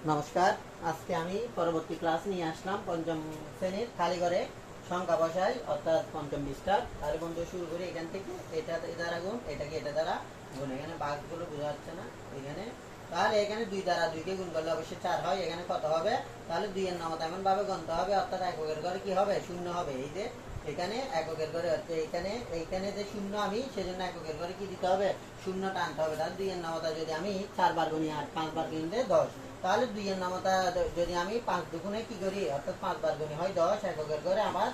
নমস্কার। আজকে আমি পরবর্তী ক্লাস নিয়ে আসলাম পঞ্চম শ্রেণীর খালি ঘরে সংখ্যা বসাই অর্থাৎ পঞ্চম পৃষ্ঠা। তাহলে বন্ধু শুরু করি এখান থেকে। এটা দ্বারা গুণ, এটাকে এটা দ্বারা গুণ। এখানে ভাগগুলো বোঝা যাচ্ছে না এখানে। তাহলে এখানে 2 দ্বারা 2কে গুণ করলে অবশ্যই 4 হয়। এখানে কত হবে? তাহলে 2 এর নামতা এমন ভাবে গণতে হবে অর্থাৎ এককের ঘরে কি হবে? শূন্য হবে। এই যে এখানে এককের ঘরে হচ্ছে এইখানে যে শূন্য আমি সেজন্য এককের ঘরে কি দিতে হবে? শূন্য টানতে হবে। তাহলে 2 এর নামতা যদি আমি 4 বার গুনি 8, 5 বার গুনলে 10। তাহলে 2 এর নামতা যদি আমি 5 দুগুণে কি করি অর্থাৎ 5 বার গুনি হয় 10 এককের ঘরে। আবার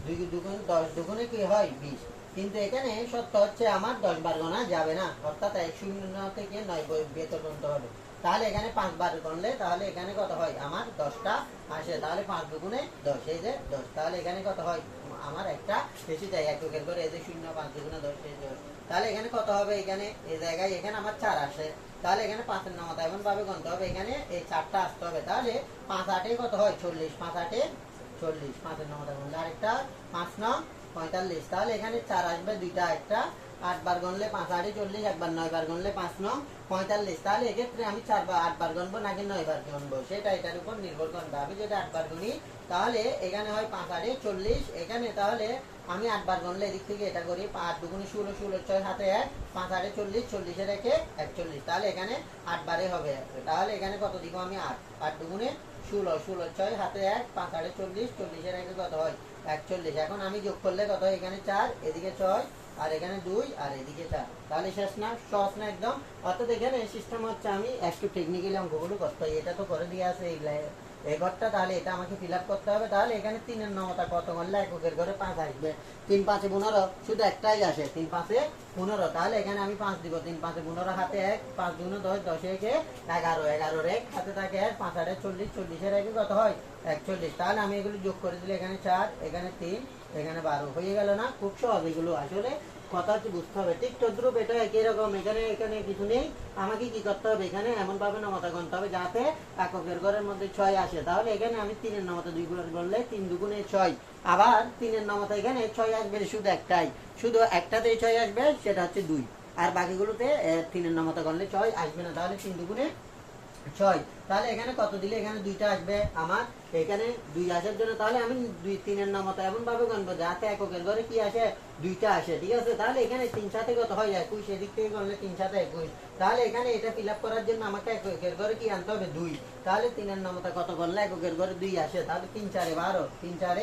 2 দুগুণ 10 দুগুণে কি হয় 20। কিন্তু এখানে সত্য হচ্ছে আমার 10 বার গোনা যাবে না অর্থাৎ 0 থেকে 9 ভেতর গুনতে হবে। তাহলে এখানে 5 বার গুনলে তাহলে এখানে কত হয়? আমার 10টা আসে। তাহলে 5 দুগুণে 10, এই যে 10। তাহলে এখানে কত হয়? আমার একটা বেশি যায় এককের ঘরে। এই যে 0, 5 দুগুণে 10, এই 10। তাহলে এখানে কত হবে? এখানে এই জায়গায় এখানে আমার 4 আসে। তাহলে এখানে 5 এর নামতা এমন ভাবে গুনতে হবে এখানে এই 4টা আসতে হবে। তাহলে 5 8 কত হয়? 40। 5 8 40। 5 এর নামতা গুনলে আরেকটা 5 9 45। তাহলে এখানে 4 আসবে, দুইটা একটা 8 বার গুনলে 5 8 40, একবার 9 বার গুনলে 5 9 45। তাহলে এক্ষেত্রে আমি 4 বার 8 বার গুনবো নাকি 9 বার গুনবো সেটা এটার উপর নির্ভর করবে। আমি যদি 8 বার গুনি তাহলে এখানে হয় 5 8 40। এখানে তাহলে আমি 8 বার গুনলে এদিক থেকে এটা করি 8 দুগুণে 16, 16 6 হাতে 1, 5 8 40, 40 এর 1 41। তাহলে এখানে 8 বারে হবে। তাহলে এখানে কত দিব আমি? 8 8 দুগুণে 16, 16 6 হাতে 1, 5 8 40, 40 এর 1 কত হয়? 41। এখন আমি যোগ করলে কত হয়? এখানে 4, এদিকে 6, আর এখানে 2, আর এদিকে 4। তাহলে শেষ না? সহজ না একদম? অর্থাৎ এখানে সিস্টেম হচ্ছে আমি একটু টেকনিক্যালি অঙ্কগুলো করতে হয়। এটা তো করে দিয়ে আছে এই ঘরটা, তাহলে এটা আমাকে ফিল আপ করতে হবে। তাহলে এখানে 3 এর নামতা কত করলে এককের ঘরে 5 আসবে? 3 5 এ 15, শুধু একটাই আসে 3 5 এ 15। তাহলে এখানে আমি 5 দিব। 3 5 এ 15 হাতে 1, 5 2 10, 10 1 11, 11 এর 1 হাতে থাকে 1, 5 8 40, 40 এর 1 কত হয়? 41। তাহলে আমি এগুলো যোগ করে দিলে এখানে 4, এখানে 3, এখানে 12 হয়ে গেল না? খুব সহজ এগুলো আসলে। কথা হচ্ছে বুঝতে হবে। ঠিক তদ্রুপ এটা একই রকম। এখানে কিছু নেই। আমাকে কি করতে হবে? এখানে এমন ভাবে নামতা গুনতে হবে যাতে এককের ঘরের মধ্যে 6 আসে। তাহলে এখানে আমি 3 এর নামতা 2 গুণ করলে 3 দুগুণে 6। আবার 3 এর নামতা এখানে 6 আসবে শুধু একটাই। শুধু একটাতেই 6 আসবে, সেটা হচ্ছে 2। আর বাকিগুলোতে 3 এর নামতা করলে 6 আসবে না। তাহলে 3 দুগুণে 6। তাহলে এখানে কত দিলে এখানে 2টা আসবে আমার। এখানে 2 আসার জন্য তাহলে আমি 2 3 এর নামতা এমন ভাবে গুনবো যাতে এককের ঘরে কি আসে? 2টা আসে। ঠিক আছে? তাহলে এখানে 3 সাথে কত হয়? 21। এদিক থেকে করলে 3 সাথে 21। তাহলে এখানে এটা ফিল আপ করার জন্য আমাকে এককের ঘরে কি আনতে হবে? 2। তাহলে 3 এর নামতা কত করলে এককের ঘরে 2 আসে? তাহলে 3 4 12, 3 4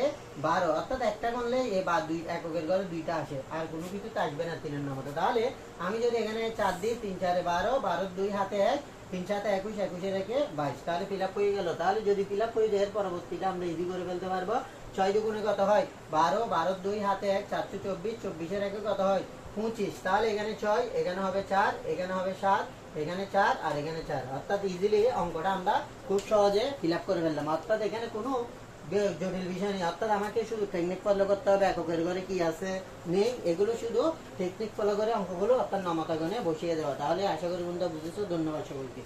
12। অর্থাৎ একটা করলে এ বা 2 এককের ঘরে 2টা আসে, আর কোনো কিছু আসবে না 3 এর নামতা। তাহলে আমি যদি এখানে 4 দিই, 3 4 12, 12 2 হাতে 1, 3 7 21, 21 রেখে 22। তাহলে ফিল আপ হয়ে গেল। তাহলে যদি ফিল আপ হয়ে যায় পরবর্তীটা আমরা ইজি করে ফেলতে পারবো। 6 দুগুণে কত হয়? 12, 12 2 হাতে 1, 424, 24 রেখে কত হয়? 25। তাহলে এখানে 6, এখানে হবে 4, এখানে হবে 7, এখানে 4, আর এখানে 4। অর্থাৎ ইজিলি অঙ্কটা আমরা খুব সহজে ফিল আপ করে ফেললাম। অর্থাৎ এখানে কোনো জটিল বিষয় নেই। অর্থাৎ আমাকে শুধু টেকনিক ফলো করতে হবে। এককের ঘরে কি আছে নেই এগুলো শুধু টেকনিক ফলো করে অঙ্কগুলো আপনার নামতা গণে বসিয়ে দেওয়া। তাহলে আশা করি বন্ধুরা বুঝেছো। ধন্যবাদ সকলকে।